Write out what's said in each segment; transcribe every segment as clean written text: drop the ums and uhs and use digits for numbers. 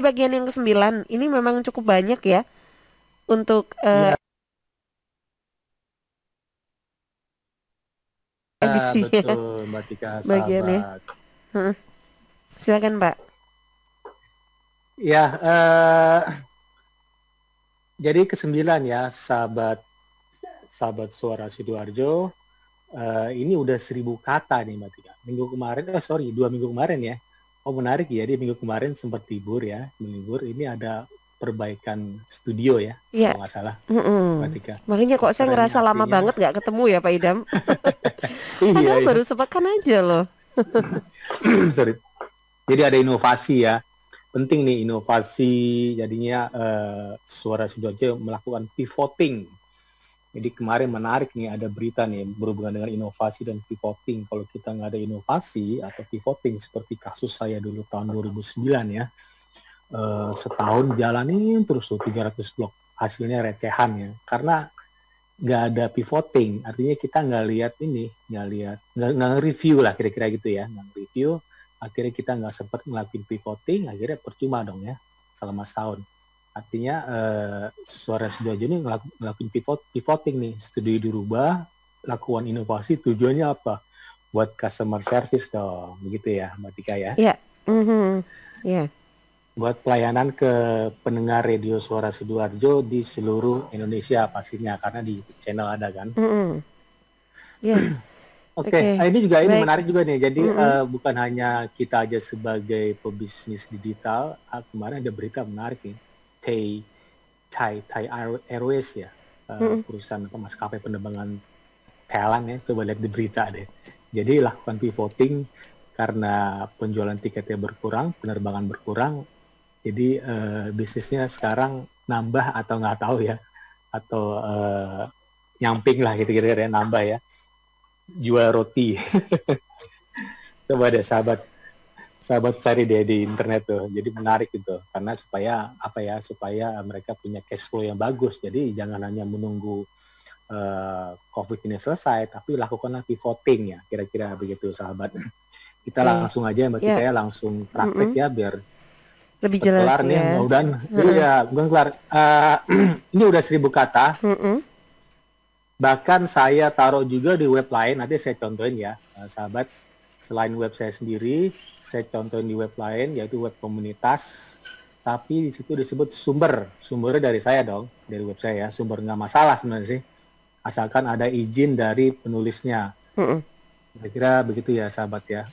bagian yang ke-9 ini memang cukup banyak ya untuk Iya, edisinya betul Mbak Tika, bagiannya. sahabat. Heeh. Silakan Pak. Ya, jadi ke-9 ya, sahabat sahabat suara Sidoarjo. Ini udah 1.000 kata nih Mbak Tika. Minggu kemarin, sorry, 2 minggu kemarin ya. Oh menarik ya, di minggu kemarin sempat libur ya, melibur. Ini ada perbaikan studio ya, Iya. kalau nggak salah Mbak Heeh. Tika. Makanya Wah kok saya keren nih ngerasa lama artinya. banget nggak ketemu ya Pak Idam. Iya, Padahal iya. baru sepekan aja loh. Sorry. Jadi ada inovasi ya. Penting nih inovasi, jadinya suara Sidoarjo melakukan pivoting. Jadi kemarin menarik nih, ada berita nih berhubungan dengan inovasi dan pivoting. Kalau kita nggak ada inovasi atau pivoting seperti kasus saya dulu tahun 2009 ya, setahun jalanin terus tuh 300 blok, hasilnya recehan ya. Karena nggak ada pivoting, artinya kita nggak lihat ini, nggak review lah kira-kira gitu ya, nggak review, akhirnya kita nggak sempat ngelakuin pivoting, akhirnya percuma dong ya selama setahun. Artinya suara Sidoarjo ini ngelakuin pivoting nih, studi dirubah, lakukan inovasi, tujuannya apa? Buat customer service dong, begitu ya Mbak Tika ya. Iya. Mhm. Iya. Buat pelayanan ke pendengar radio suara Sidoarjo di seluruh Indonesia pastinya, karena di YouTube channel ada kan. Mhm. Iya. Oke, Oke. ini Baik. menarik juga nih. Jadi Mhm. bukan hanya kita aja sebagai pebisnis digital. Kemarin ada berita menarik nih. Thai Airways ya, Mhm. perusahaan maskapai penerbangan Thailand ya. Coba lihat di berita deh. Jadi lakukan pivoting karena penjualan tiketnya berkurang, penerbangan berkurang. Jadi bisnisnya sekarang nambah atau nggak tahu ya, atau nyamping lah gitu kira-kira ya, nambah ya. Jual roti. Coba deh sahabat sahabat cari deh di internet tuh. Jadi menarik gitu. Karena supaya apa ya? Supaya mereka punya cash flow yang bagus. Jadi jangan hanya menunggu COVID ini selesai, tapi lakukanlah pivoting ya. Kira-kira begitu sahabat. Kita Oke. langsung aja Mbak Tika Ya. ya, langsung praktek Mhm. ya biar Lebih cepet jelas kelar nih. ya. Mudah-mudahan. Heeh. Iya, bukan kelar. Ini udah 1.000 kata. Mhm. Bahkan saya taruh juga di web lain, nanti saya contohin ya, sahabat. Selain web saya sendiri, saya contohin di web lain, yaitu web komunitas. Tapi di situ disebut sumbernya dari saya dong, dari web saya. Sumber nggak masalah sebenarnya sih, asalkan ada izin dari penulisnya. Mhm. Kira-kira begitu ya, sahabat ya.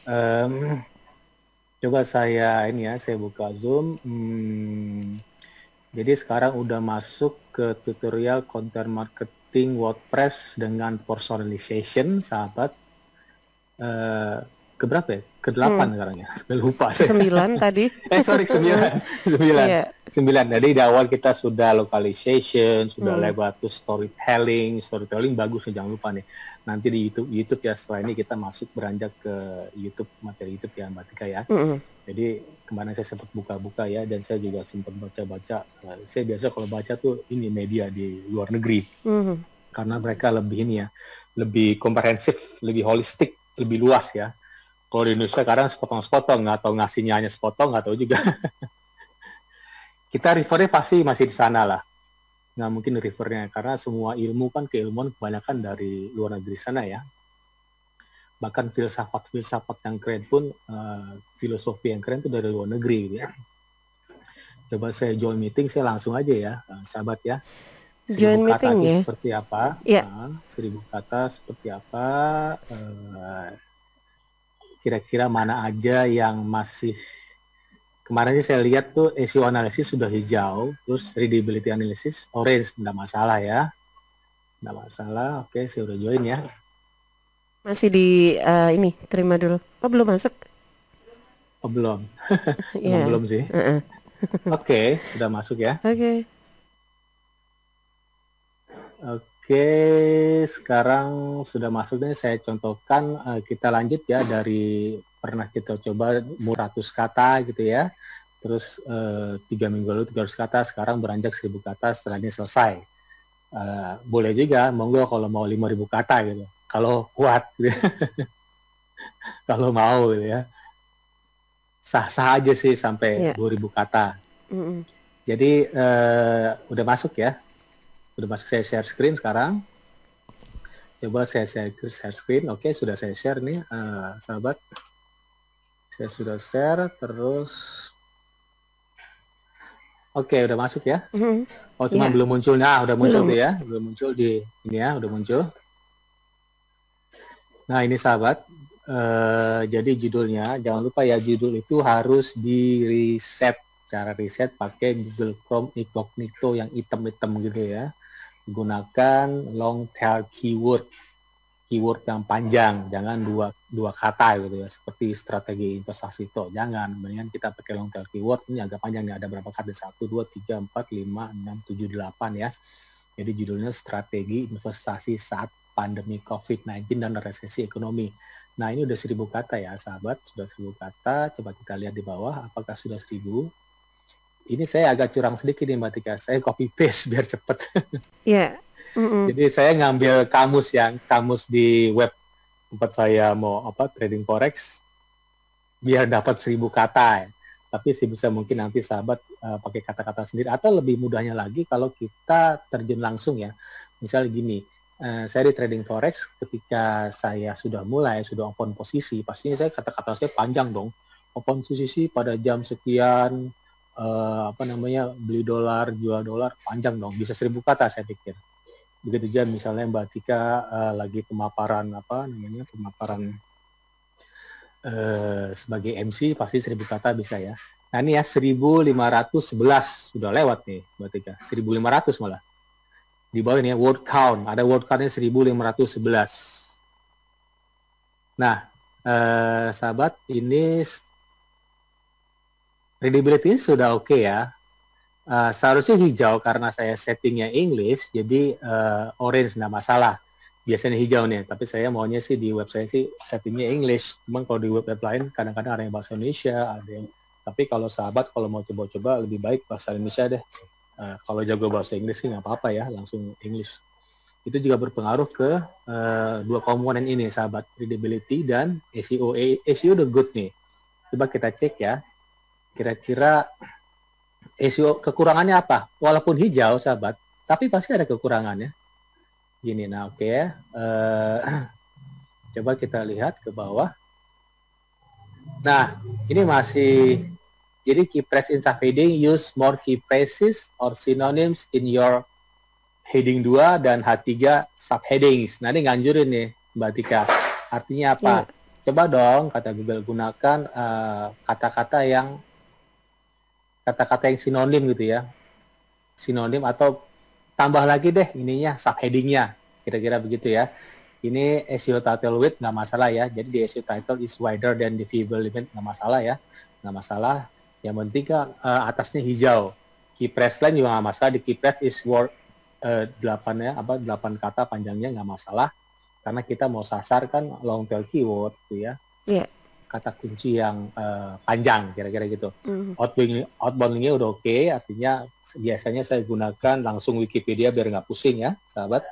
Coba saya buka Zoom. Jadi sekarang udah masuk ke tutorial content marketing WordPress dengan personalization, sahabat. Eh, Keberapa ya? Ke-8 Hmm. sekarang ya. Lupa saya. Ke-9 tadi. Sorry, 9. 9. Iya. 9. Jadi di awal kita sudah localization, sudah Hmm. lewat tuh storytelling. Storytelling bagus, jangan lupa nih. Nanti di YouTube ya, setelah ini kita masuk beranjak ke YouTube, materi YouTube ya Mbak Tika ya. Mhm. Jadi kemarin saya sempat buka-buka ya, dan saya juga sempat baca-baca. Saya biasa kalau baca tuh ini media di luar negeri, Mhm. karena mereka lebih ini ya, lebih komprehensif, lebih holistik, lebih luas ya. Kalau di Indonesia kadang sepotong-sepotong, nggak tahu ngasihnya hanya sepotong, nggak tahu juga. Kita refernya pasti masih di sana lah, nggak mungkin refernya, karena semua ilmu kan keilmuan kebanyakan dari luar negeri sana ya. Bahkan filsafat-filsafat yang keren pun, filosofi yang keren itu dari luar negeri gitu ya. Coba saya join meeting, saya langsung aja ya, sahabat ya. 1.000 Join kata meeting itu ya. seperti apa? Iya. 1.000 kata seperti apa? Kira-kira mana aja yang masih, kemarin saya lihat tuh SEO analisis sudah hijau, terus readability analysis orange, tidak masalah ya, tidak masalah. Oke, saya udah join ya. Masih di ini terima dulu. Oh, belum masuk. Oh belum, emang Iya. belum sih. Heeh. Oke, udah masuk ya. Oke. Oke, sekarang sudah masuk nih. Saya contohkan, kita lanjut ya dari pernah kita coba 100 kata gitu ya. Terus 3 minggu lalu 300 kata, sekarang beranjak 1.000 kata setelah ini selesai. Boleh juga, monggo kalau mau 5.000 kata gitu. Kalau kuat, gitu. Kalau mau gitu ya. Sah-sah aja sih sampai Iya. 2.000 kata. Mm-mm. Jadi udah masuk ya, udah masuk. Saya share screen sekarang. Coba saya share screen. Oke, sudah saya share nih, sahabat. Saya sudah share, terus oke, udah masuk ya. Mm-mm. Oh, cuma Ya, belum muncul. Nah, udah muncul tuh belum. ya. Belum muncul di ini ya, udah muncul. Nah, ini sahabat. Jadi judulnya, jangan lupa ya, judul itu harus di reset. Cara reset pakai Google Chrome Incognito yang hitam-hitam gitu ya. Gunakan long tail keyword yang panjang, jangan dua kata gitu ya, seperti strategi investasi itu. Jangan, mendingan kita pakai long tail keyword. Ini agak panjang nih, ada berapa kata? 1, 2, 3, 4, 5, 6, 7, 8 ya. Jadi judulnya strategi investasi saat pandemi COVID-19 dan resesi ekonomi. Nah, ini udah 1.000 kata ya sahabat, sudah 1.000 kata. Coba kita lihat di bawah, apakah sudah 1.000? Ini saya agak curang sedikit nih Mbak Tika, saya copy paste biar cepet. Ya. Mm-mm. Jadi saya ngambil kamus di web tempat saya mau trading forex biar dapat 1.000 kata ya. Tapi sebisa mungkin nanti sahabat pakai kata-kata sendiri, atau lebih mudahnya lagi kalau kita terjun langsung ya. Misalnya gini, saya di trading forex ketika saya sudah open posisi, pastinya kata-kata saya panjang dong. Open posisi pada jam sekian, beli dolar, jual dolar, panjang dong. Bisa 1.000 kata saya pikir. Begitu juga misalnya Mbak Tika lagi pemaparan sebagai MC, pasti 1.000 kata bisa ya. Nah ini ya 1.511 sudah lewat nih Mbak Tika, 1.500 malah. Di bawah ini ya word count, ada word countnya 1.511. Nah sahabat, ini readability sudah oke ya. Seharusnya hijau karena saya settingnya English, jadi orange nggak masalah. Biasanya hijau nih, tapi saya maunya sih di web saya sih settingnya English. Cuman kalau di web lain kadang-kadang ada yang bahasa Indonesia, ada yang. Tapi kalau sahabat kalau mau coba-coba lebih baik bahasa Indonesia deh. Kalau jago bahasa Inggris sih nggak apa-apa ya, langsung English. Itu juga berpengaruh ke dua komponen ini sahabat, readability dan SEO. SEO udah good nih. Coba kita cek ya. Kira-kira SEO kekurangannya apa? Walaupun hijau, sahabat, tapi pasti ada kekurangannya. Gini, nah oke. Coba kita lihat ke bawah. Nah, ini masih, jadi key phrase in subheading, use more key phrases or synonyms in your heading 2 dan H3 subheadings. Nah, ini nganjurin nih, Mbak Tika. Artinya apa? Ya. Coba dong, kata Google, gunakan kata-kata yang sinonim gitu ya, sinonim, atau tambah lagi deh ininya subheadingnya, kira-kira begitu ya. Ini SEO title width nggak masalah ya, jadi di SEO title is wider than the visible limit, nggak masalah ya, nggak masalah. Yang penting kan atasnya hijau. Key phrase line juga nggak masalah, di key phrase is word 8 kata panjangnya nggak masalah, karena kita mau sasar kan long tail keyword gitu ya. Ya. Kata kunci yang panjang, kira-kira gitu. Mm. Outbound-nya udah oke, artinya biasanya saya gunakan langsung Wikipedia biar nggak pusing ya, sahabat.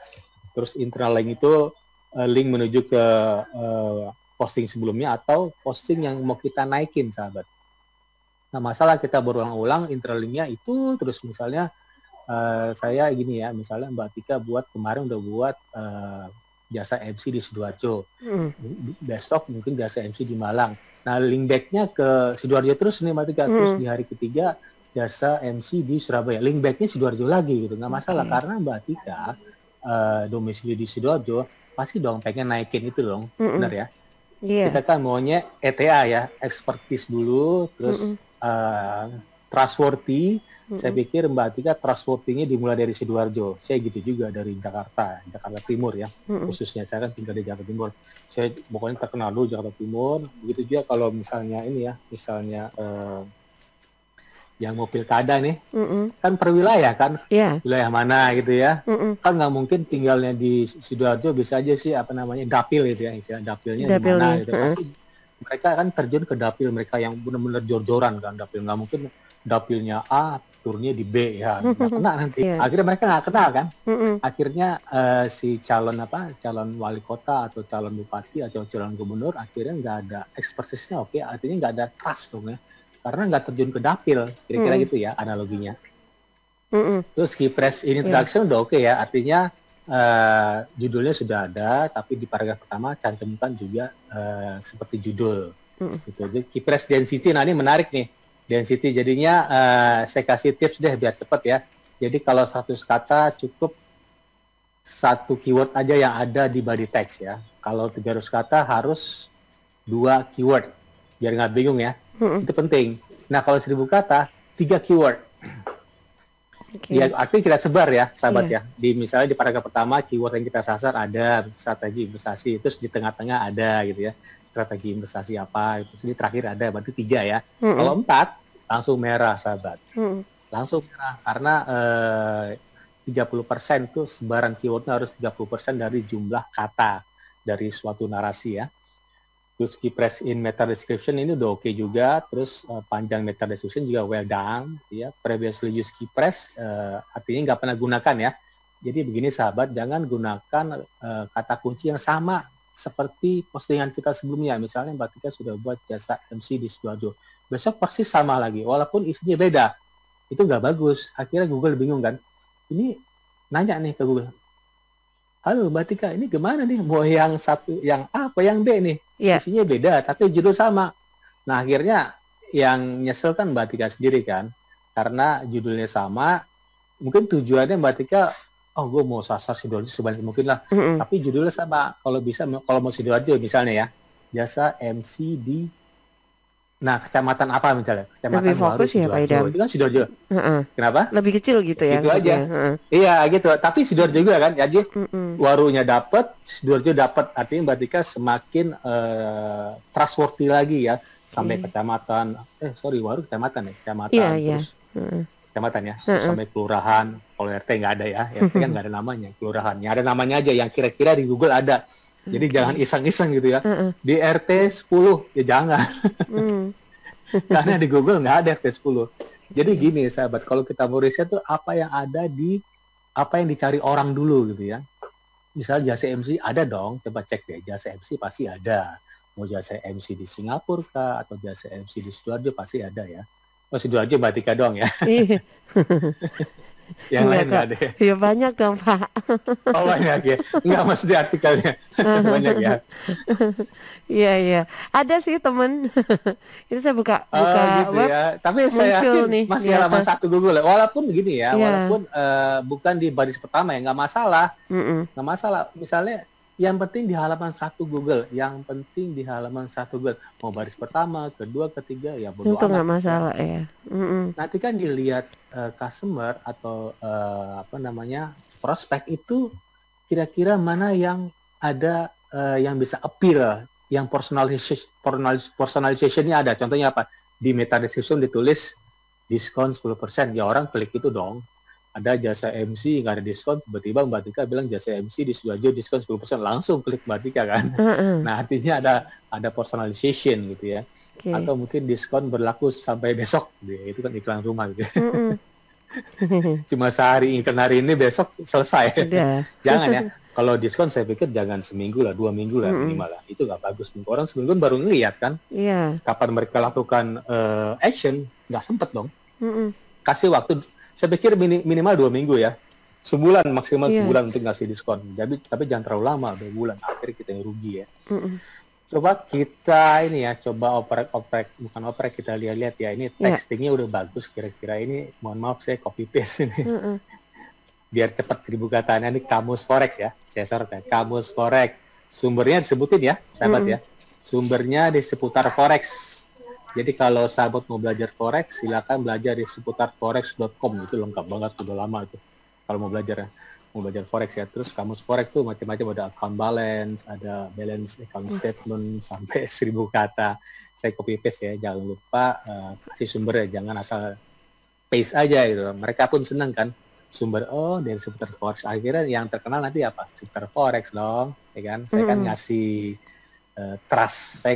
Terus internal link itu link menuju ke posting sebelumnya atau posting yang mau kita naikin, sahabat. Nah, masalah kita berulang-ulang internal linknya itu, terus misalnya saya gini ya, misalnya Mbak Tika kemarin udah buat jasa MC di Sidoarjo. Besok mungkin jasa MC di Malang. Nah, link back-nya ke Sidoarjo terus nih Mbak Tika. Terus di hari ketiga jasa MC di Surabaya. Link back-nya Sidoarjo lagi gitu. Nggak masalah karena Mbak Tika domisili di Sidoarjo, pasti dong pengen naikin itu dong. Benar ya? Yeah. Kita kan maunya ETA ya, expertise dulu, terus trustworthy. Saya pikir Mbak Tika trustworthy-nya dimulai dari Sidoarjo. Saya gitu juga dari Jakarta Timur ya. Khususnya saya kan tinggal di Jakarta Timur. Saya pokoknya terkenal dulu Jakarta Timur. Begitu juga kalau misalnya ini ya, misalnya yang mau pilkada nih, kan per wilayah kan, wilayah mana gitu ya. Kan nggak mungkin tinggalnya di Sidoarjo, bisa aja sih dapil gitu ya, istilah dapilnya di mana gitu. Pasti mereka kan terjun ke dapil mereka yang benar-benar jor-joran kan, dapil. Nggak mungkin dapilnya A turunnya di B ya, nggak kena nanti. Akhirnya mereka nggak kenal kan. Akhirnya si calon wali kota atau calon bupati atau calon gubernur akhirnya nggak ada expertise-nya, artinya nggak ada trust dong ya. karena nggak terjun ke dapil, kira-kira gitu ya analoginya. Terus keypress introduction udah oke ya, artinya judulnya sudah ada, tapi di paragraf pertama cantumkan juga seperti judul. Gitu. Jadi keypress density, nah ini menarik nih, density jadinya saya kasih tips deh biar cepet ya. Jadi kalau 100 kata cukup 1 keyword aja yang ada di body text ya. Kalau 300 kata harus 2 keyword, biar nggak bingung ya. Itu penting. Nah kalau 1000 kata 3 keyword. Ya artinya kita sebar ya sahabat ya. Di misalnya di paragraf pertama keyword yang kita sasar ada strategi investasi, terus di tengah-tengah ada gitu ya strategi investasi apa, terus di terakhir ada, berarti 3 ya. Kalau 4 langsung merah sahabat. Langsung merah karena 30% tuh sebaran keywordnya harus 30% dari jumlah kata dari suatu narasi ya. Terus keypress in meta description ini udah oke juga. Terus panjang meta description juga well done ya. Previously used keypress artinya nggak pernah gunakan ya. Jadi begini sahabat, jangan gunakan kata kunci yang sama seperti postingan kita sebelumnya. Misalnya Mbak Tika sudah buat jasa MC di Sidoarjo, besok persis sama lagi walaupun isinya beda. Itu nggak bagus. Akhirnya Google bingung kan. Ini nanya nih ke Google, halo Mbak Tika, ini gimana nih? Mau yang satu, yang A apa yang B nih? Isinya beda, tapi judul sama. Nah akhirnya yang nyesel kan Mbak Tika sendiri kan, karena judulnya sama. Mungkin tujuannya Mbak Tika, oh gue mau sasar Sidoarjo sebanyak mungkin lah, tapi judulnya sama. Kalau bisa, kalau mau Sidoarjo misalnya ya, jasa MC di kecamatan apa misalnya? Kecamatan lebih fokus ya Pak Idam. Itu kan Sidoarjo. Kenapa? Lebih kecil gitu ya. Itu aja. Iya gitu. Tapi Sidoarjo juga kan. Jadi warunya dapat, Sidoarjo dapat. Artinya Mbak Tika semakin trustworthy lagi ya. Sampai kecamatan. Waru kecamatan ya. Kecamatan terus. Kecamatan ya. Sampai kelurahan. Kalau RT nggak ada ya. RT kan nggak ada namanya. Kelurahannya ada namanya aja yang kira-kira di Google ada. Jadi jangan iseng-iseng gitu ya. Di RT 10, ya jangan. Karena di Google nggak ada RT 10. Jadi gini sahabat, kalau kita mau riset tuh apa yang ada di, apa yang dicari orang dulu gitu ya. Misalnya jasa MC ada dong, coba cek deh, jasa MC pasti ada. Mau jasa MC di Singapura kah, atau jasa MC di Sidoarjo pasti ada ya. Oh Sidoarjo Mbak Tika doang ya. Yang lain nggak ada ya? Ya banyak dong Pak. Oh banyak ya? Nggak maksudnya artikelnya. Banyak ya? Iya. Ada sih temen. Itu saya buka gitu web. Ya. Tapi saya yakin nih, masih halaman 1 Google ya. Walaupun gini ya, walaupun bukan di baris pertama ya, nggak masalah. Nggak masalah. Misalnya yang penting di halaman 1 Google. Yang penting di halaman 1 Google. Mau baris pertama, kedua, ketiga, ya bodo amat. Itu nggak masalah ya. Nanti kan dilihat customer atau prospek itu kira-kira mana yang ada yang bisa appeal, yang personalization-nya ada. Contohnya apa? Di meta description ditulis diskon 10%. Ya orang klik itu dong. Ada jasa MC nggak ada diskon, tiba-tiba Mbak Tika bilang jasa MC di Sidoarjo diskon 10%, langsung klik Mbak Tika kan. Nah artinya ada personalization gitu ya. Atau mungkin diskon berlaku sampai besok, itu kan iklan rumah gitu. Cuma sehari, iklan hari ini, besok selesai. Jangan ya. Kalau diskon saya pikir jangan seminggu lah, 2 minggu lah minimal lah. Itu nggak bagus. Orang seminggu baru ngeliat kan. Kapan mereka lakukan action, nggak sempet dong. Kasih waktu. Saya pikir minimal 2 minggu ya. Sebulan, maksimal sebulan untuk ngasih diskon. Tapi jangan terlalu lama, 2 bulan. Akhirnya kita yang rugi ya. Coba kita kita lihat-lihat ya. Ini textingnya udah bagus kira-kira ini. Mohon maaf saya copy paste ini. Biar cepat 1000 katanya. Ini Kamus Forex ya. Saya sorot ya. Kamus Forex. Sumbernya disebutin ya, sahabat ya. Sumbernya di seputar Forex. Jadi kalau sahabat mau belajar Forex, silakan belajar di seputar forex.com. Itu lengkap banget, udah lama itu. Kalau mau belajar Forex ya. Terus Kamus Forex tuh macam-macam, ada account balance, ada balance account statement, sampai 1000 kata. Saya copy paste ya, jangan lupa kasih sumber ya, jangan asal paste aja gitu. Mereka pun senang kan, sumber dari seputar Forex. Akhirnya yang terkenal nanti apa? Seputar Forex dong, ya kan? Saya kan ngasih trust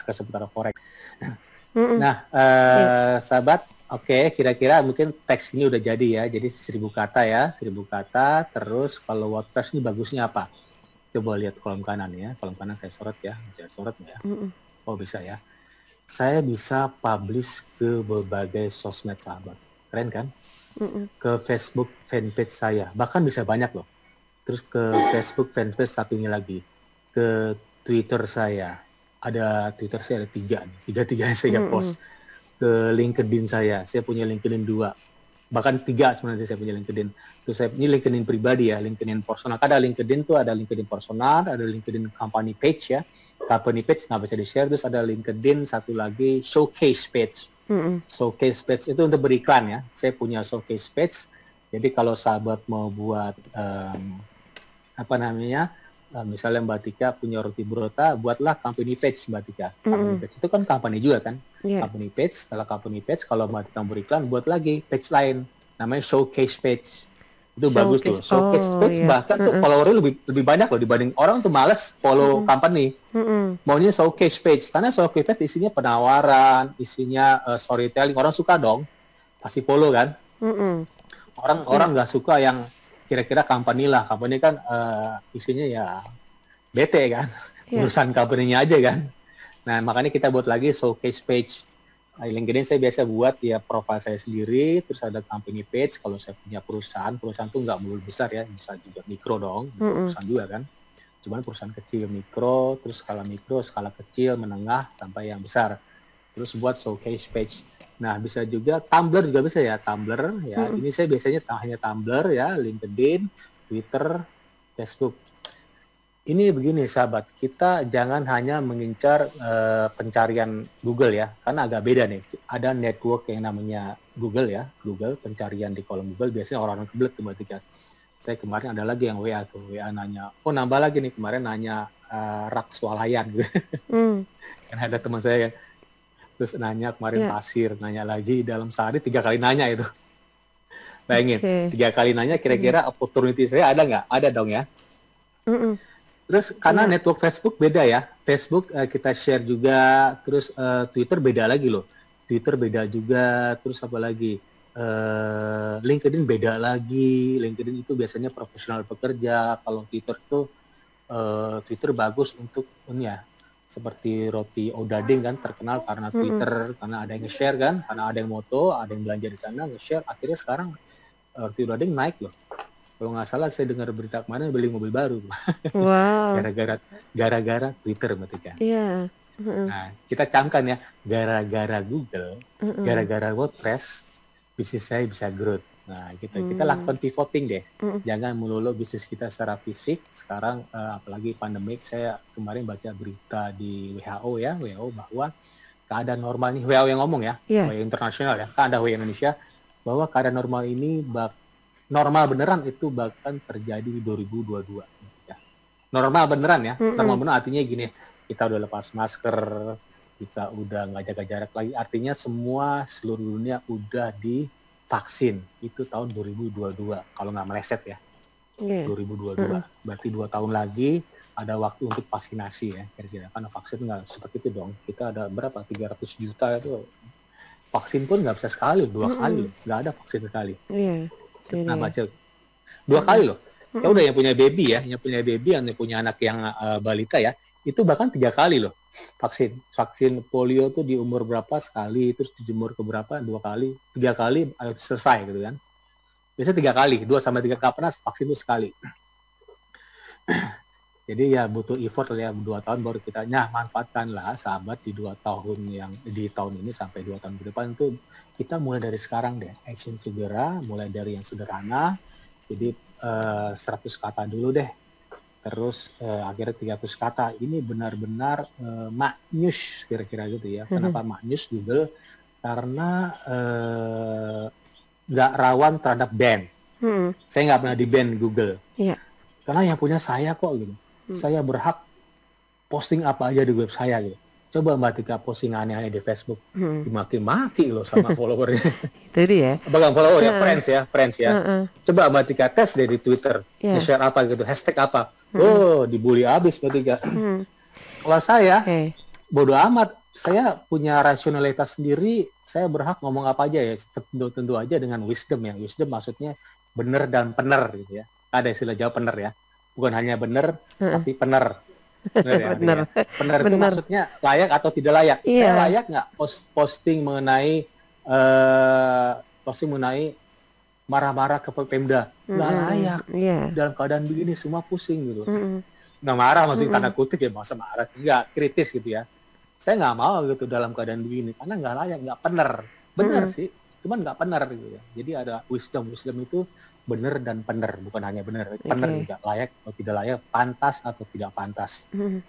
ke seputar Forex. Nah, sahabat, kira-kira mungkin teks ini udah jadi ya. Jadi 1000 kata ya, 1000 kata. Terus kalau WordPress ini bagusnya apa? Coba lihat kolom kanan ya. Kolom kanan saya sorot ya. Jangan sorot ya. Oh bisa ya. saya bisa publish ke berbagai sosmed sahabat. Keren kan? Ke Facebook fanpage saya, bahkan bisa banyak loh. Terus ke Facebook fanpage satunya lagi, ke Twitter saya. Twitter saya ada 3 nih, 3 saya post. Ke LinkedIn saya punya LinkedIn 2. Bahkan 3 sebenarnya saya punya LinkedIn. Terus ini LinkedIn pribadi ya, LinkedIn personal. Ada LinkedIn tuh, ada LinkedIn personal, ada LinkedIn company page ya. Company page nggak bisa di-share. Terus ada LinkedIn satu lagi showcase page. Showcase page itu untuk beriklan ya. Saya punya showcase page. Jadi kalau sahabat mau buat misalnya Mbak Tika punya roti burota, buatlah company page Mbak Tika. Company page itu kan company juga kan. Company page, setelah company page kalau Mbak Tika beriklan, buat lagi page lain namanya showcase page. Itu bagus tuh. Showcase page bahkan tuh followernya lebih banyak loh dibanding orang tuh males follow company. Maunya showcase page karena showcase page isinya penawaran, isinya storytelling. Orang suka dong, pasti follow kan. Orang nggak suka yang kira-kira company lah. Company kan isinya ya bete kan, urusan company-nya aja kan. Nah makanya kita buat lagi showcase page. LinkedIn saya biasa buat ya profile saya sendiri, terus ada company page. Kalau saya punya perusahaan tuh nggak melulu besar ya, bisa juga mikro dong, perusahaan juga kan. Cuman perusahaan kecil, mikro, terus skala mikro, skala kecil, menengah, sampai yang besar. Terus buat showcase page. Nah bisa juga Tumblr juga bisa ya, Tumblr ya. Ini saya biasanya hanya Tumblr ya, LinkedIn, Twitter, Facebook. Ini begini sahabat, kita jangan hanya mengincar pencarian Google ya, karena agak beda nih. Ada network yang namanya Google ya, Google pencarian di kolom Google biasanya orang-orang kebelet tuh Mbak Tika. Saya kemarin ada lagi yang WA tuh, WA nanya, nambah lagi nih kemarin nanya rak swalayan gitu. Kan ada teman saya kan, terus nanya kemarin pasir, nanya lagi dalam sehari 3 kali nanya itu. Bayangin, 3 kali nanya kira-kira opportunity saya ada nggak? Ada dong ya. Terus karena network Facebook beda ya, Facebook kita share juga, terus Twitter beda lagi loh, Twitter beda juga, terus apa lagi, LinkedIn beda lagi, LinkedIn itu biasanya profesional pekerja, kalau Twitter tuh Twitter bagus untuk ini ya, seperti roti Odading kan terkenal karena Twitter, karena ada yang nge-share kan, karena ada yang moto, ada yang belanja di sana nge-share, akhirnya sekarang roti Odading naik loh. Kalau nggak salah saya dengar berita kemarin beli mobil baru. Wow. gara-gara Twitter Mbak Tika. Iya. Nah, kita camkan ya, gara-gara Google, gara-gara WordPress, bisnis saya bisa growth. Nah, kita lakukan pivoting deh. Jangan melulu bisnis kita secara fisik. Sekarang apalagi pandemik, saya kemarin baca berita di WHO ya, WHO bahwa keadaan normal ini, WHO yang ngomong ya, WHO internasional ya, kan ada WHO Indonesia, bahwa keadaan normal ini normal beneran itu bahkan terjadi di 2022. Ya. Normal beneran ya. Normal beneran artinya gini, kita udah lepas masker, kita udah nggak jaga jarak lagi. Artinya semua seluruh dunia udah divaksin. Itu tahun 2022. Kalau nggak meleset ya. 2022. Berarti 2 tahun lagi ada waktu untuk vaksinasi ya. Kira-kira. Karena vaksin nggak seperti itu dong. Kita ada berapa? 300 juta itu. Vaksin pun nggak bisa sekali, 2 kali. Nggak ada vaksin sekali. Nah, baca 2 kali loh. Ya udah yang punya baby ya, yang punya anak yang balita ya, itu bahkan 3 kali loh vaksin polio tuh di umur berapa sekali, terus dijemur ke berapa 2 kali, 3 kali selesai gitu kan. Biasanya 3 kali, 2-3 kapanas vaksin itu sekali. Jadi ya butuh effort ya, 2 tahun baru kita manfaatkanlah sahabat di 2 tahun yang di tahun ini sampai 2 tahun ke depan itu kita mulai dari sekarang deh, action segera, mulai dari yang sederhana, jadi 100 kata dulu deh, terus akhirnya 300 kata, ini benar-benar maknyus kira-kira gitu ya. Kenapa maknyus Google? Karena nggak rawan terhadap ban. Saya nggak pernah di ban Google, karena yang punya saya kok gitu. Saya berhak posting apa aja di web saya gitu. Coba Mbak Tika posting aneh-aneh di Facebook, dimaki-maki loh sama followernya. Itu dia. Bahkan follower ya, friends ya. Coba Mbak Tika tes deh di Twitter, share apa gitu, hashtag apa. Dibully abis Mbak Tika. Kalau saya, bodo amat. Saya punya rasionalitas sendiri, saya berhak ngomong apa aja ya, tentu aja dengan wisdom ya. Wisdom maksudnya benar dan benar gitu ya. Ada istilah Jawa benar ya. Bukan hanya benar, tapi benar. Benar ya, Bener, benar itu bener. maksudnya layak atau tidak layak. Saya Iya. layak nggak posting mengenai marah-marah ke Pemda? Nggak layak. Iya. Dalam keadaan begini semua pusing gitu. Mm-mm. Nggak marah maksudnya tanda Mm-mm. kutip ya, masa marah, nggak kritis gitu ya. Saya nggak mau gitu dalam keadaan begini karena nggak layak, nggak bener sih, cuman nggak bener gitu ya. Jadi ada wisdom itu bener dan bener, bukan hanya bener, bener Oke. juga, layak atau tidak layak, pantas atau tidak pantas. Mm-mm.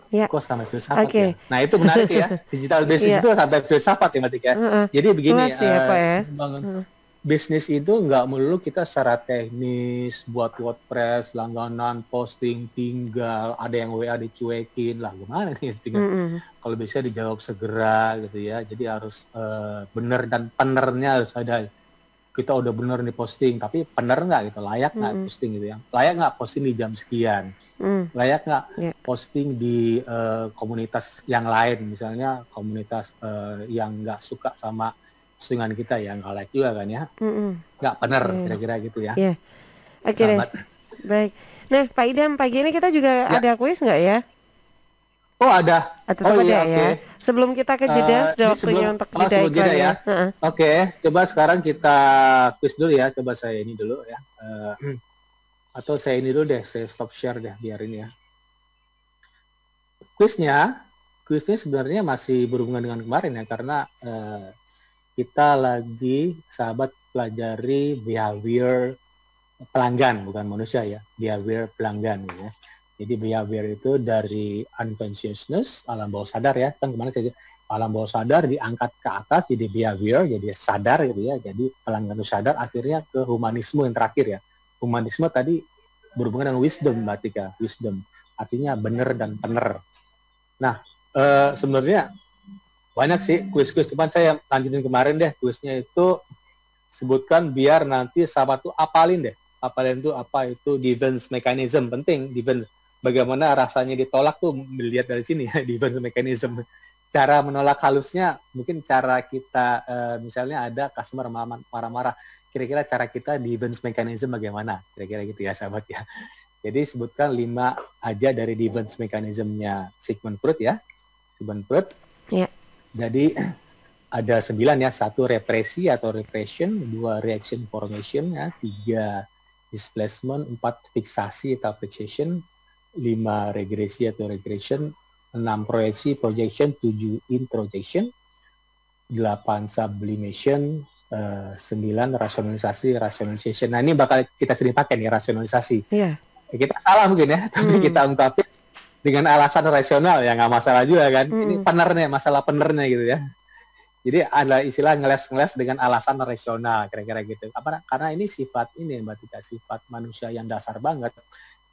Ya. Kok sampai filsafat ya? Oke. Nah itu menarik ya, digital business Iya. itu sampai filsafat ya Matik ya. Heeh. Jadi begini, Luas ya Pak ya. membangun Heeh. bisnis itu nggak melulu kita secara teknis buat WordPress, langganan, posting, tinggal, ada yang WA dicuekin lah, gimana nih tinggal. Mm-mm. Kalau bisa dijawab segera gitu ya. Jadi harus bener dan penernya harus ada. Kita udah bener nih posting, tapi bener nggak gitu, layak nggak Mm-mm. posting gitu ya. Layak nggak posting di jam sekian. Mm. Layak nggak Ya. posting di komunitas yang lain, misalnya komunitas yang nggak suka sama postingan kita ya, nggak like juga kan ya, Mm-mm. nggak bener, Iya. kira-kira gitu ya, Iya. Oke deh. sahabat. Baik. Nah, Pak Idam, pagi ini kita juga Ya, ada kuis nggak ya? oh ada, Tetap oh ada iya, ya. oke. Sebelum kita ke jeda, sudah Ini waktunya untuk jeda sebelum jeda iklan ya, ya. Heeh. oke. Coba sekarang kita quiz dulu ya, coba saya ini dulu ya, atau saya ini dulu deh, saya stop share deh, biar ini ya. Quiznya sebenarnya masih berhubungan dengan kemarin ya, karena kita lagi sahabat pelajari behavior pelanggan, bukan manusia ya, behavior pelanggan gitu ya. Jadi behavior itu dari unconsciousness, alam bawah sadar ya, kan kemarin saya alam bawah sadar diangkat ke atas jadi behavior, jadi sadar gitu ya, jadi pelanggan itu sadar, akhirnya ke humanisme yang terakhir ya. Humanisme tadi berhubungan dengan wisdom, Mbak Tika, wisdom artinya benar dan benar. Nah, sebenarnya banyak sih kuis-kuis, cuman saya lanjutin kemarin deh, kuisnya itu sebutkan biar nanti sahabat tuh apalin tuh apa itu defense mechanism, penting defense. Bagaimana rasanya ditolak tuh dilihat dari sini ya, defense mechanism. Cara menolak halusnya mungkin cara kita misalnya ada customer marah-marah, kira-kira cara kita defense mechanism bagaimana, kira-kira gitu ya sahabat ya. Jadi sebutkan 5 aja dari defense mechanism-nya Sigmund Freud ya. Sigmund Freud. Ya. Jadi ada 9 ya, 1 represi atau repression, 2 reaction formation ya, 3 displacement, 4 fiksasi atau fixation, 5 regresi atau regression, 6 proyeksi projection, 7 introjection, 8 sublimation, 9 rasionalisasi rationalization. Nah ini bakal kita sering pakai nih, rasionalisasi. Iya. Kita salah mungkin ya, tapi kita ungkapin dengan alasan rasional ya, nggak masalah juga kan. Ini penernya, masalah penernya gitu ya. Jadi ada istilah ngeles-ngeles dengan alasan rasional, kira-kira gitu. Karena ini sifat ini Mbak Tika, sifat manusia yang dasar banget.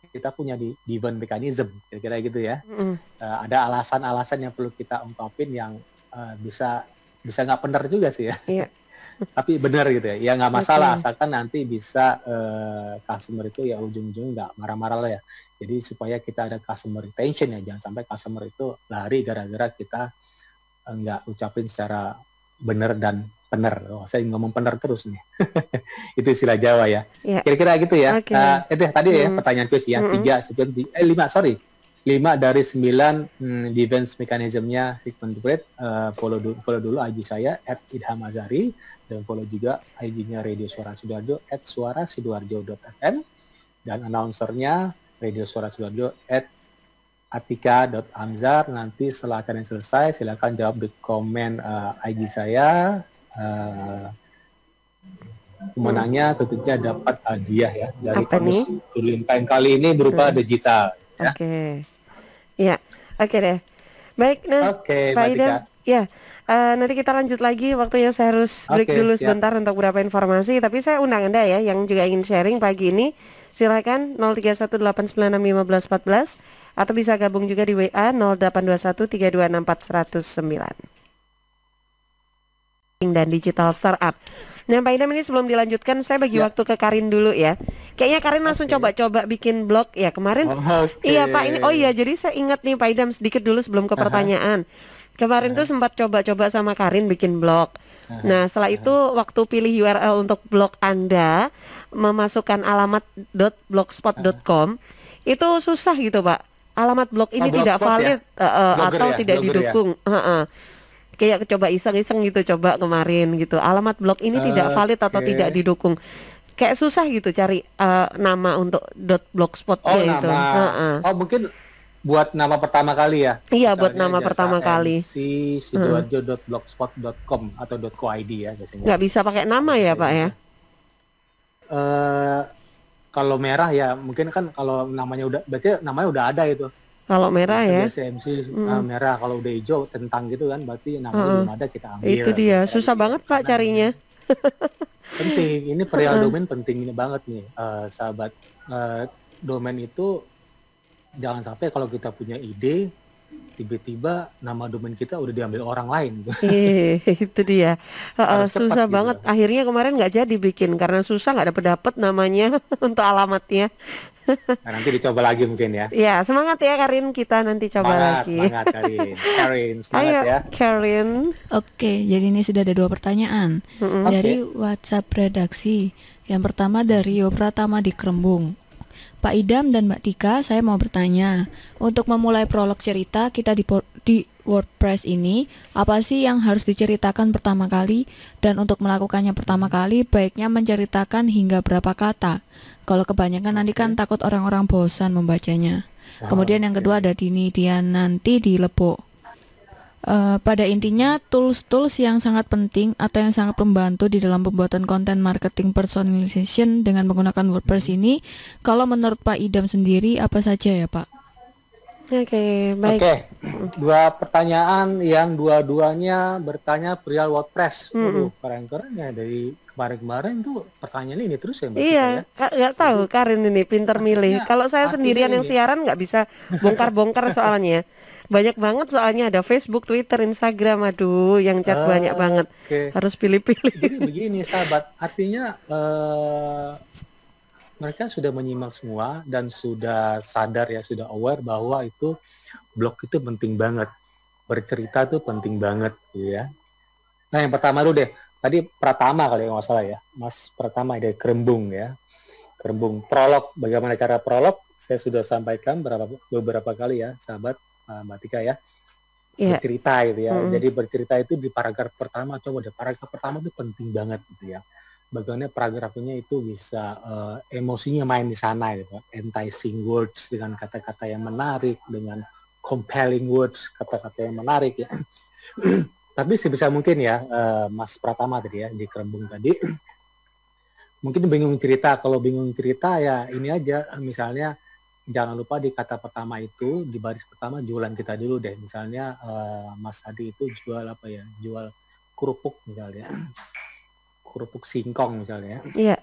Kita punya di defense mechanism, kira-kira gitu ya. Ada alasan-alasan yang perlu kita ungkapin yang bisa nggak benar juga sih ya. Iya. Tapi benar gitu ya nggak masalah, asalkan nanti bisa customer itu ya ujung-ujung nggak marah-marah lah ya. Jadi supaya kita ada customer retention ya, jangan sampai customer itu lari gara-gara kita nggak ucapin secara benar dan benar. Saya ngomong benar terus nih. Itu istilah Jawa ya. Ya. Kira-kira gitu ya. Okay. Tadi ya pertanyaan quiz ya, 5 dari 9 defense mechanism-nya Sigmund Freud. Follow dulu IG saya @idhamazari, dan follow juga IG-nya Radio Suara Sidoarjo @suarasidoarjo.fm, dan announcernya Radio Suara Sidoarjo @atika.amzar. Nanti setelah kalian selesai silakan jawab di komen IG saya. Pemenangnya tentunya dapat hadiah ya dari kamus Turin Kain kali ini berupa digital. Ya. Oke. Ya, oke deh. Baik, nah, Pak Idam, ya, nanti kita lanjut lagi. Waktunya saya harus break dulu sebentar untuk beberapa informasi. Tapi saya undang Anda ya, yang juga ingin sharing pagi ini, silakan 0318961514 atau bisa gabung juga di WA 0821326409. Dan digital startup. Nah, Pak Idam, ini sebelum dilanjutkan saya bagi waktu ke Karin dulu ya. Kayaknya Karin langsung coba-coba bikin blog ya kemarin. Iya Pak, ini jadi saya ingat nih Pak Idam sedikit dulu sebelum ke pertanyaan. Kemarin tuh sempat coba-coba sama Karin bikin blog. Nah, setelah itu waktu pilih URL untuk blog Anda, memasukkan alamat .blogspot.com itu susah gitu Pak. alamat blog ini tidak Blogspot valid atau ya, tidak blogger didukung. Kayak coba iseng-iseng gitu, coba kemarin gitu. Alamat blog ini tidak valid atau tidak didukung. Kayak susah gitu cari nama untuk .blogspotnya itu. Nama. Mungkin buat nama pertama kali ya. Iya, buat Misalnya nama pertama kali. sidoarjo.blogspot.com atau .co.id ya biasanya. Nggak bisa pakai nama ya, Pak ya? Kalau merah ya mungkin kan kalau berarti namanya udah ada itu. Kalau merah ya. CMC merah, kalau udah hijau tentang gitu kan berarti namanya belum ada, kita ambil. Itu dia, susah banget Pak carinya. Penting, ini perihal domain penting ini banget nih, sahabat. Domain itu jangan sampai kalau kita punya ide tiba-tiba nama domain kita udah diambil orang lain. Itu dia. Susah gitu banget. Akhirnya kemarin nggak jadi bikin karena susah, nggak dapet namanya untuk alamatnya. Nah, nanti dicoba lagi mungkin ya. Ya, semangat ya Karin, kita nanti coba lagi. Semangat Karin. Karin, semangat Ayo, ya. Karin. Oke, jadi ini sudah ada 2 pertanyaan dari WhatsApp redaksi. Yang pertama dari Yo Pratama di Kerembung. Pak Idam dan Mbak Tika, saya mau bertanya, untuk memulai prolog cerita kita di WordPress ini, apa sih yang harus diceritakan pertama kali? Dan untuk melakukannya pertama kali, baiknya menceritakan hingga berapa kata? Kalau kebanyakan nanti kan takut orang-orang bosan membacanya. Kemudian yang kedua ada Dini Diananti di Lebo. Pada intinya tools-tools yang sangat penting atau yang sangat membantu di dalam pembuatan konten marketing personalization dengan menggunakan WordPress ini, kalau menurut Pak Idam sendiri apa saja ya Pak? Oke, baik. Oke, 2 pertanyaan yang dua-duanya bertanya perihal WordPress. Keren-keren ya, dari kemarin-kemarin tuh pertanyaan ini terus ya Mbak. Iya, nggak tahu Karin ini pinter milih. Kalau saya sendirian yang siaran nggak bisa bongkar-bongkar soalnya. Banyak banget soalnya, ada Facebook, Twitter, Instagram, aduh yang chat banyak banget. Harus pilih-pilih. Jadi begini sahabat, artinya mereka sudah menyimak semua dan sudah sadar ya, sudah aware bahwa itu blog itu penting banget. Bercerita tuh penting banget gitu ya. Nah yang pertama dulu deh, tadi Pratama kali nggak salah ya, Mas Pratama dari Kerembung ya. Kerembung, prolog, bagaimana cara prolog, saya sudah sampaikan beberapa kali ya sahabat. Mbak Tika ya, bercerita gitu ya. Jadi bercerita itu di paragraf pertama, coba deh paragraf pertama itu penting banget gitu ya. Bagaimana paragrafnya itu bisa emosinya main di sana gitu, enticing words dengan kata-kata yang menarik, dengan compelling words, kata-kata yang menarik ya. Tapi sebisa mungkin ya, Mas Pratama tadi ya di Kerembung tadi, mungkin bingung cerita. Kalau bingung cerita ya ini aja, misalnya jangan lupa di kata pertama itu, di baris pertama jualan kita dulu deh. Misalnya Mas Adi itu jual apa ya? Jual kerupuk misalnya. Kerupuk singkong misalnya. Iya.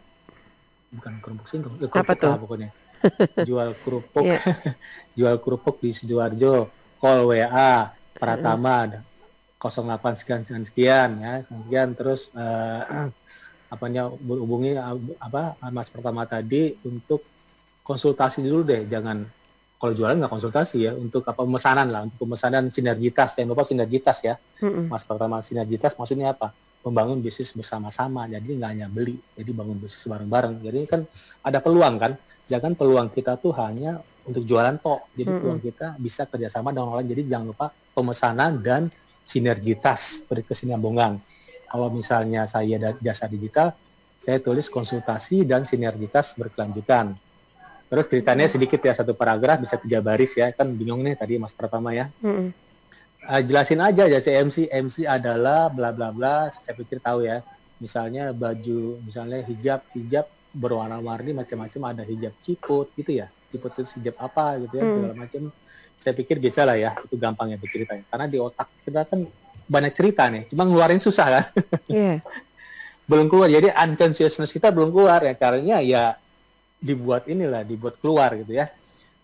Bukan kerupuk singkong, kerupuk apa pokoknya. Jual kerupuk. Jual kerupuk di Sidoarjo. Call WA Pratama 08 sekian ya. Kemudian terus berhubungi Mas Pratama tadi untuk konsultasi dulu deh, jangan kalau jualan nggak konsultasi ya, untuk pemesanan lah, untuk pemesanan sinergitas, jangan lupa sinergitas ya. Mas pertama sinergitas maksudnya apa? Membangun bisnis bersama-sama, jadi nggak hanya beli, jadi bangun bisnis bareng-bareng. Jadi kan ada peluang kan, jangan peluang kita tuh hanya untuk jualan tok, jadi peluang kita bisa kerjasama dengan orang lain. Jadi jangan lupa pemesanan dan sinergitas, berkesinambungan. Kalau misalnya saya ada jasa digital, saya tulis konsultasi dan sinergitas berkelanjutan. Terus ceritanya sedikit ya, 1 paragraf bisa 3 baris ya, kan bingung nih tadi Mas Pratama ya. Jelasin aja MC adalah bla bla bla, saya pikir tahu ya. Misalnya baju, misalnya hijab berwarna-warni macam-macam, ada hijab ciput gitu ya. Ciput itu hijab apa gitu ya, segala macam. Saya pikir bisa lah ya, itu gampang ya berceritanya. Karena di otak kita kan banyak cerita nih, cuma ngeluarin susah kan. Belum keluar, jadi unconsciousness kita belum keluar ya, caranya ya dibuat keluar gitu ya.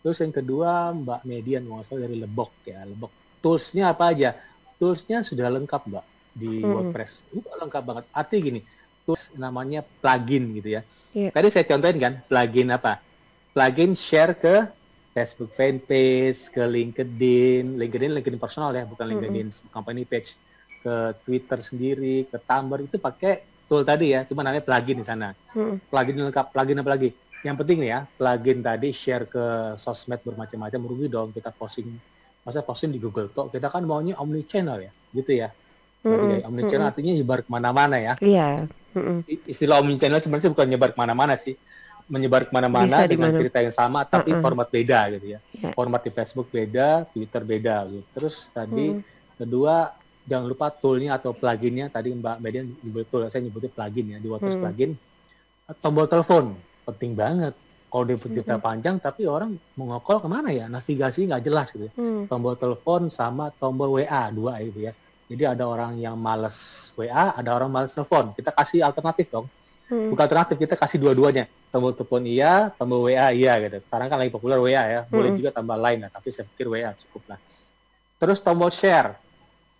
Terus yang kedua Mbak Median dari Lebok ya. Lebok, toolsnya apa aja? Toolsnya sudah lengkap Mbak di WordPress, lengkap banget. Artinya gini, tools namanya plugin gitu ya. Tadi saya contohin kan, plugin apa? Plugin share ke Facebook fanpage, ke LinkedIn personal ya, bukan LinkedIn company page, ke Twitter sendiri, ke Tumblr, itu pakai tool tadi ya, cuma namanya plugin di sana. Plugin lengkap, plugin apa lagi? yang penting nih ya, plugin tadi share ke sosmed bermacam-macam, rugi dong kita posting. Masa posting di Google Talk, kita kan maunya omni channel ya, gitu ya. Berarti omni channel artinya nyebar kemana-mana ya. Iya. Istilah omni channel sebenarnya bukan nyebar kemana-mana sih, menyebar kemana-mana dengan cerita yang sama, tapi format beda gitu ya. Format di Facebook beda, Twitter beda gitu. Terus tadi kedua, jangan lupa toolnya atau pluginnya, tadi Mbak Median betul, saya nyebutnya plugin ya, di WordPress plugin. Tombol telepon, penting banget. Kalau dia cerita panjang, tapi orang mau nge-call kemana ya? Navigasi nggak jelas gitu. Tombol telepon sama tombol WA, dua itu ya. Jadi ada orang yang males WA, ada orang males telepon. Kita kasih alternatif dong. Bukan alternatif, kita kasih dua-duanya. Tombol telepon iya, tombol WA iya gitu. Sekarang kan lagi populer WA ya. Boleh juga tambah lain lah, tapi saya pikir WA cukup lah. Terus tombol share.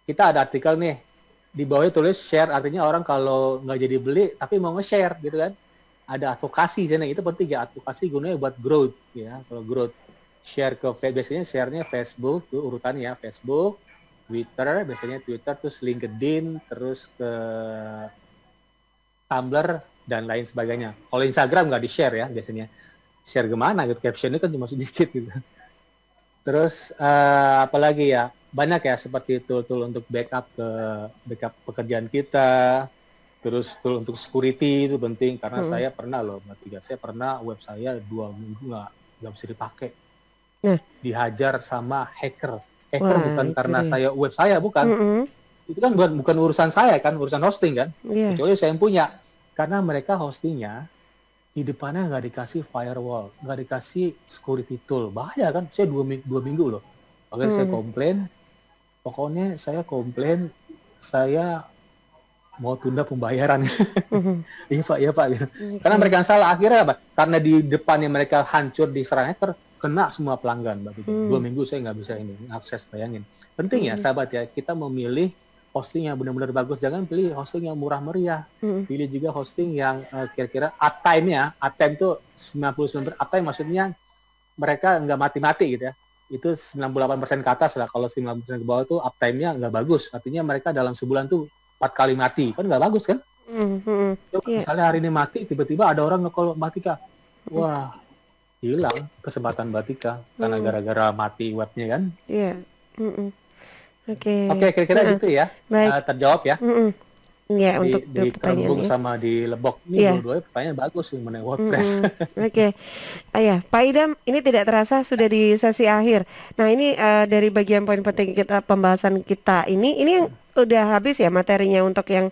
Kita ada artikel nih. Di bawahnya tulis share, artinya orang kalau nggak jadi beli, tapi mau nge-share gitu kan. Ada advokasi sana, itu penting ya, advokasi gunanya buat growth ya. Kalau growth share ke biasanya share-nya Facebook tuh urutannya ya, Facebook, Twitter, biasanya Twitter, terus LinkedIn, terus ke Tumblr dan lain sebagainya. Kalau Instagram nggak di-share ya biasanya. Share kemana gitu, captionnya kan cuma sedikit gitu. Terus apalagi ya, banyak ya seperti tool untuk backup pekerjaan kita. Terus tool untuk security itu penting, karena saya pernah loh, saya pernah web saya 2 minggu nggak bisa dipakai. Dihajar sama hacker. Hacker bukan karena web saya, bukan. Itu kan bukan urusan saya kan, urusan hosting kan. Kecuali saya yang punya. Karena mereka hostingnya, di depannya nggak dikasih firewall, nggak dikasih security tool. Bahaya kan, saya 2 minggu loh. Makanya saya komplain, pokoknya saya komplain, saya mau tunda pembayaran. Iya Pak. Gitu. Karena mereka yang salah, akhirnya apa? Karena di depannya mereka hancur diserang hacker, kena semua pelanggan. 2 minggu saya nggak bisa ini akses, bayangin. Penting ya sahabat ya, kita memilih hosting yang benar-benar bagus. Jangan pilih hosting yang murah meriah. Pilih juga hosting yang kira-kira uptime-nya, uptime itu 99%, uptime maksudnya mereka nggak mati-mati gitu ya. Itu 98% ke atas lah. Kalau 90% ke bawah itu uptime-nya nggak bagus. Artinya mereka dalam sebulan tuh 4 kali mati, kan nggak bagus kan? Misalnya hari ini mati, tiba-tiba ada orang nge-call Mbak Tika, wah hilang kesempatan Mbak Tika karena gara-gara mati webnya kan? Oke, kira-kira gitu ya. Terjawab ya. Untuk di Kerembung sama di Lebok ini dua-duanya pertanyaan bagus sih mengenai WordPress. Pak Idam, ini tidak terasa sudah di sesi akhir. Nah ini dari bagian poin penting kita pembahasan kita ini yang udah habis ya materinya untuk yang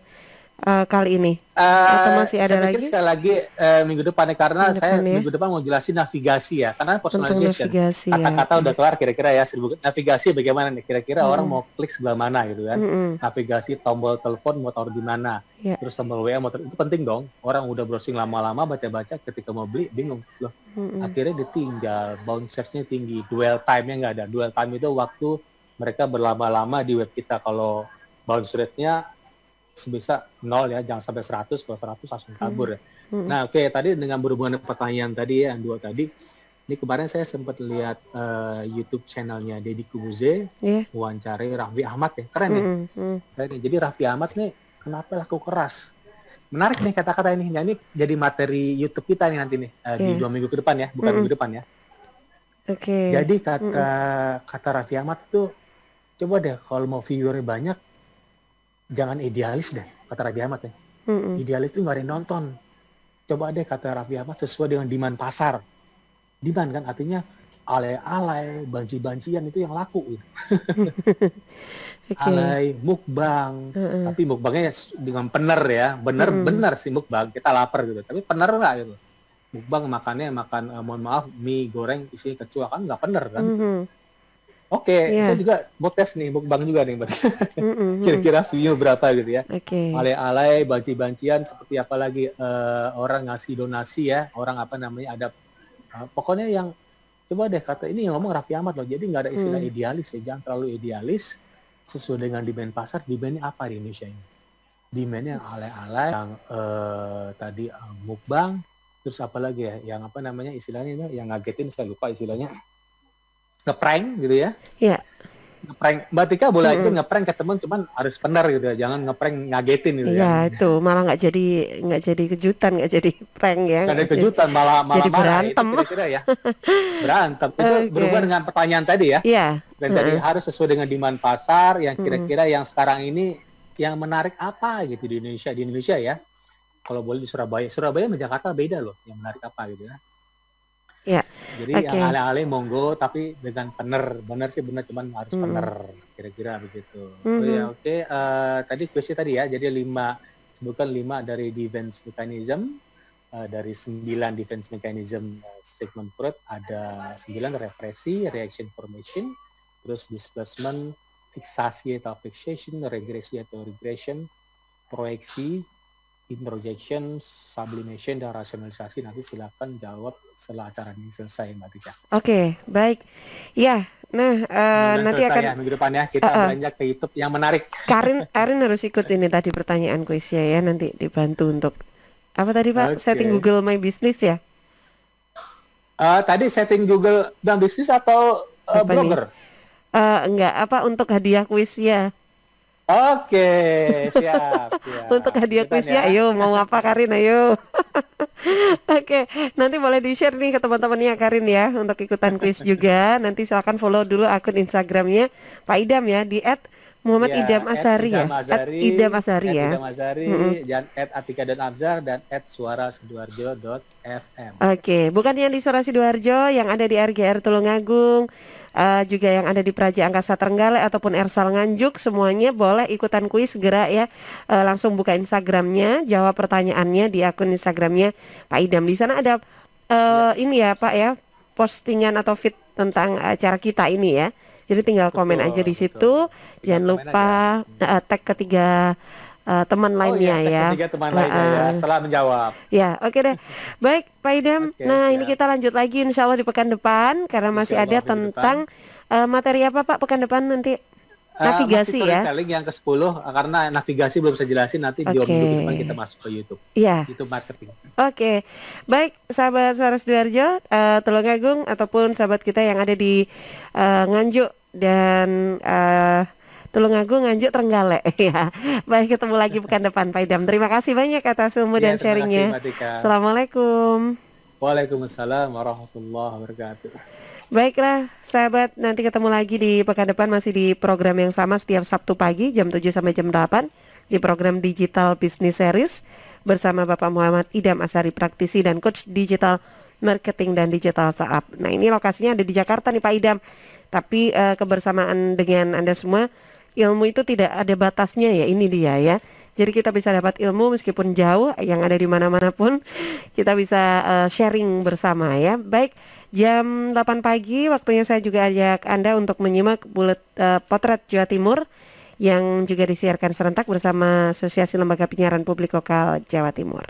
kali ini? Atau masih ada lagi? Sekali lagi minggu depan ya, karena minggu depan mau jelasin navigasi ya, karena personalization. Kata-kata udah kelar kira-kira ya. Navigasi bagaimana nih? Kira-kira orang mau klik sebelah mana gitu kan? Navigasi tombol telepon mau taruh di mana? Terus tombol WA mau itu penting dong. Orang udah browsing lama-lama baca-baca, ketika mau beli bingung loh. Akhirnya ditinggal, bounce rate-nya tinggi, dwell time-nya nggak ada. Dwell time itu waktu mereka berlama-lama di web kita. Kalau bounce rate-nya sebisa 0 ya, jangan sampai 100, kalau 100 langsung kabur ya. Nah tadi dengan berhubungan dengan pertanyaan tadi ya, yang 2 tadi, ini kemarin saya sempat lihat YouTube channelnya Deddy Kubuze, wawancari Raffi Ahmad ya, keren ya. Jadi Raffi Ahmad nih, kenapa laku keras? Menarik nih kata-kata ini, nah, ini jadi materi YouTube kita nih nanti nih, di 2 minggu ke depan ya, bukan minggu depan ya. Jadi kata Raffi Ahmad tuh, coba deh kalau mau viewernya banyak, jangan idealis deh, kata Raffi Ahmad ya. Idealis itu nggak ada yang nonton. Coba deh, kata Raffi Ahmad, sesuai dengan demand pasar. Demand kan artinya alay-alay, banci-bancian itu yang laku gitu. Alay, mukbang, tapi mukbangnya dengan bener ya, bener sih mukbang, kita lapar gitu, tapi bener nggak gitu. Mukbang makannya mohon maaf, mie goreng isinya kecoa, kan nggak bener kan. Saya juga mau tes nih, mukbang juga nih, kira-kira view berapa gitu ya. Alay-alay, banci-bancian, seperti apa lagi orang ngasih donasi ya, orang ada pokoknya yang, coba deh kata ini yang ngomong Raffi Ahmad loh, jadi nggak ada istilah idealis ya, jangan terlalu idealis, sesuai dengan demand pasar. Demandnya apa di Indonesia ini? Demandnya yang alay-alay, yang tadi mukbang, terus apa lagi ya, yang istilahnya yang ngagetin, saya lupa istilahnya, nge-prank gitu ya. ngeprank. Mbak Tika boleh aja ngeprank ke teman, cuman harus benar gitu ya, jangan ngeprank ngagetin gitu Iya ya. itu malah nggak jadi kejutan, nggak jadi prank ya. Nggak ada kejutan, malah jadi marah. berantem. Itu kira-kira ya. Berantem. Itu berubah dengan pertanyaan tadi ya. Iya. Dan tadi harus sesuai dengan demand pasar yang kira-kira yang sekarang ini yang menarik apa gitu di Indonesia ya. Kalau boleh di Surabaya sama Jakarta beda loh yang menarik apa gitu ya. Ya. Jadi yang alih-alih monggo tapi dengan benar sih benar, cuman harus benar kira-kira begitu. Oh ya oke. Tadi kuisnya tadi ya, jadi 5 dari defense mechanism, dari 9 defense mechanism Sigmund Freud ada 9 represi, reaction formation, terus displacement, fiksasi atau fixation, regresi atau regression, proyeksi, introjection, sublimation, dan rasionalisasi. Nanti silakan jawab setelah acara ini selesai, Mbak Tika. Oke, baik. Ya, nah nanti akan ya, minggu depan ya kita beranjak ke YouTube yang menarik. Karin harus ikut ini tadi pertanyaan kuisnya ya, nanti dibantu untuk apa tadi Pak? Setting Google My Business ya? Tadi setting Google My Business atau blogger? Enggak, apa untuk hadiah kuisnya? Oke, siap. Untuk hadiah kuisnya, ayo mau apa Karin, ayo. Oke, nanti boleh di-share nih ke teman-temannya Karin ya untuk ikutan kuis juga. Nanti silakan follow dulu akun Instagramnya Pak Idam ya di @Muhammad Idam Azhari ya. @Idam Azhari ya. Idam Azhari, dan @atika.abzar dan @suarasidoarjo.fm. Oke, bukan yang di Suara Sidoarjo, yang ada di RGR Tulungagung, juga yang ada di Praja Angkasa Trenggalek ataupun Ersal Nganjuk, semuanya boleh ikutan kuis segera ya. Langsung buka Instagramnya, jawab pertanyaannya di akun Instagramnya Pak Idam. Di sana ada ini ya Pak ya, postingan atau feed tentang acara kita ini ya. Jadi tinggal komen aja di situ. Jangan lupa tag ketiga teman lainnya ya. Ketiga teman lainnya ya, setelah menjawab. Ya, oke deh. Baik, Pak Idam. Ini kita lanjut lagi insya Allah di pekan depan karena masih ada tentang materi apa Pak pekan depan nanti? Navigasi ya. Yang ke-10 karena navigasi belum saya jelasin, nanti di minggu depan kita masuk ke YouTube. Iya. YouTube marketing. Oke. Baik, sahabat Suara Sidoarjo, Tulungagung ataupun sahabat kita yang ada di Nganjuk dan Tulungagung, Nganjuk, Trenggalek ya. Baik, ketemu lagi pekan depan Pak Idam. Terima kasih banyak atas ilmu dan sharingnya. Assalamualaikum. Waalaikumsalam warahmatullahi wabarakatuh. Baiklah sahabat, nanti ketemu lagi di pekan depan masih di program yang sama setiap Sabtu pagi jam 7 sampai jam 8 di program Digital Business Series bersama Bapak Muhammad Idam Azhari, praktisi dan coach digital marketing dan digital startup. Nah, ini lokasinya ada di Jakarta nih Pak Idam. Tapi kebersamaan dengan Anda semua, ilmu itu tidak ada batasnya ya, ini dia ya. Jadi kita bisa dapat ilmu meskipun jauh, yang ada di mana-mana pun kita bisa sharing bersama ya. Baik, jam 8 pagi waktunya saya juga ajak Anda untuk menyimak Potret Jawa Timur yang juga disiarkan serentak bersama Asosiasi Lembaga Penyiaran Publik Lokal Jawa Timur.